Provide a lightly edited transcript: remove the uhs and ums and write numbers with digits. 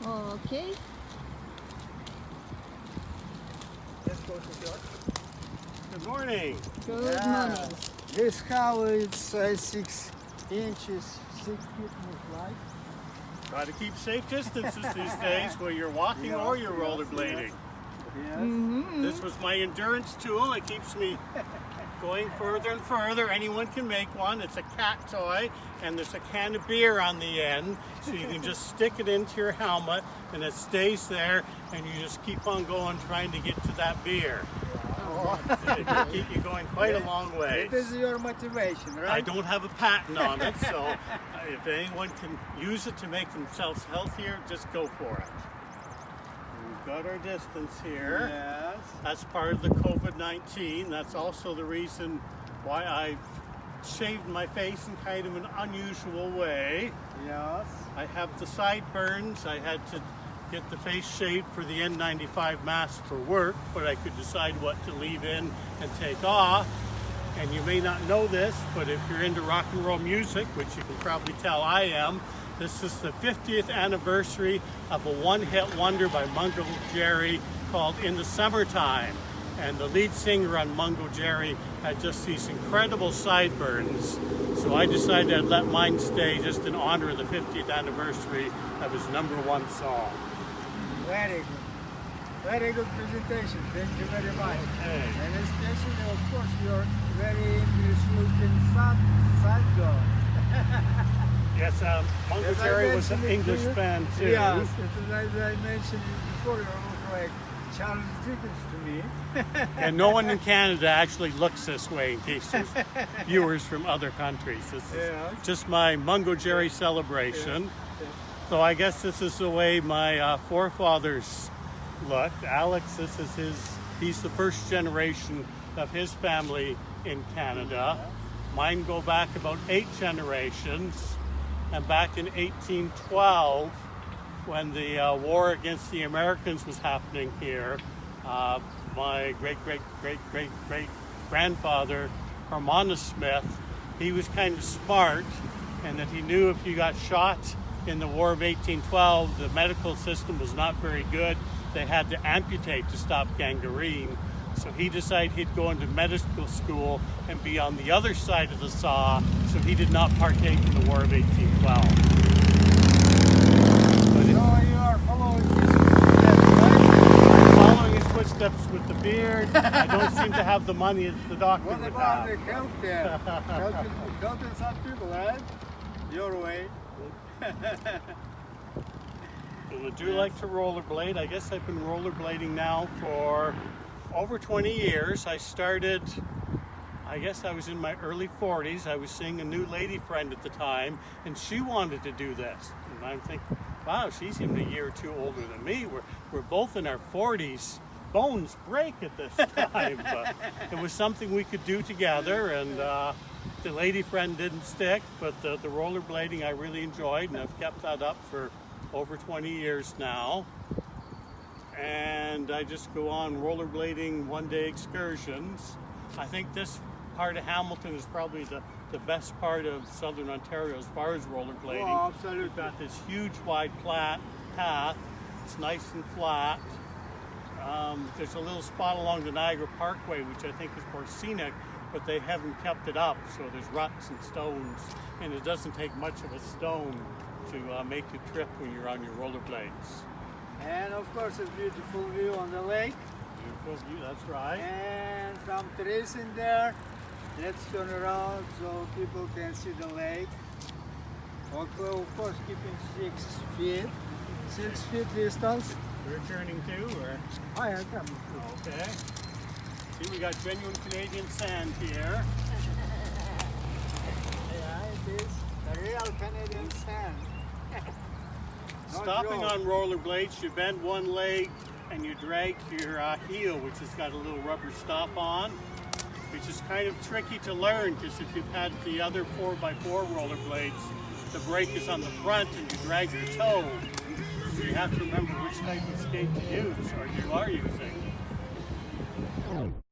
Okay. Let's go to George. Good morning. Good morning. This house is 6 inches, 6 feet with light. Got to keep safe distances these days, whether you're walking or you're rollerblading. Yes. This was my endurance tool. It keeps me going further and further. Anyone can make one. It's a cat toy, and there's a can of beer on the end, so you can just stick it into your helmet, and it stays there, and you just keep on going, trying to get to that beer. It can keep you going quite a long way. It is your motivation, right? I don't have a patent on it, so if anyone can use it to make themselves healthier, just go for it. We've got our distance here. Yes. That's part of the COVID-19. That's also the reason why I've shaved my face in kind of an unusual way. Yes. I have the sideburns. I had to get the face shaved for the N95 mask for work, but I could decide what to leave in and take off. And you may not know this, but if you're into rock and roll music, which you can probably tell I am, this is the 50th anniversary of a one-hit wonder by Mungo Jerry called In the Summertime. And the lead singer on Mungo Jerry had just these incredible sideburns. So I decided I'd let mine stay just in honor of the 50th anniversary of his #1 song. Very good. Very good presentation. Thank you very much. Okay. And especially, of course, your very English-looking side girl. Yes, Mungo As I Jerry was an mentioned it to English you. band too. Yes, as I mentioned before, you look like Charles Dickens to me. And no one in Canada actually looks this way, in case there's viewers from other countries. This is Yeah. just my Mungo Jerry celebration. Yeah. So I guess this is the way my forefathers looked. Alex, this is he's the first generation of his family in Canada. Mine go back about 8 generations. And back in 1812, when the war against the Americans was happening here, my great-great-great-great-great-grandfather, Hermanus Smith, he was kind of smart, and that he knew if you got shot in the War of 1812, the medical system was not very good. They had to amputate to stop gangrene. So he decided he'd go into medical school and be on the other side of the saw, so he did not partake in the War of 1812. So you are following his footsteps, right? Following his footsteps with the beard, I don't seem to have the money as the doctor What would about have. the healthcare? helping some people, right? Your way. And I do like to rollerblade. I guess I've been rollerblading now for over 20 years. I started, I guess I was in my early 40s. I was seeing a new lady friend at the time, and she wanted to do this. And I'm thinking, wow, she's even a year or two older than me. We're both in our 40s. Bones break at this time. But it was something we could do together, and the lady friend didn't stick, but the rollerblading I really enjoyed, and I've kept that up for over 20 years now. And I just go on rollerblading one-day excursions. I think this part of Hamilton is probably the best part of southern Ontario as far as rollerblading. Oh, absolutely. We've got this huge wide path. It's nice and flat. There's a little spot along the Niagara Parkway, which I think is more scenic, but they haven't kept it up, so there's ruts and stones, and it doesn't take much of a stone to make you trip when you're on your rollerblades. And of course, a beautiful view on the lake. Beautiful view, that's right. And some trees in there. Let's turn around so people can see the lake. Okay, of course, keeping 6 feet. 6 feet distance. We're turning to, or? I am coming. Okay. See, we got genuine Canadian sand here. Yeah, it is the real Canadian sand. Not Stopping joke. on rollerblades, you bend one leg and you drag your heel, which has got a little rubber stop on, which is kind of tricky to learn, because if you've had the other 4x4 rollerblades, the brake is on the front and you drag your toe. So you have to remember which type of skate to use, or you are using.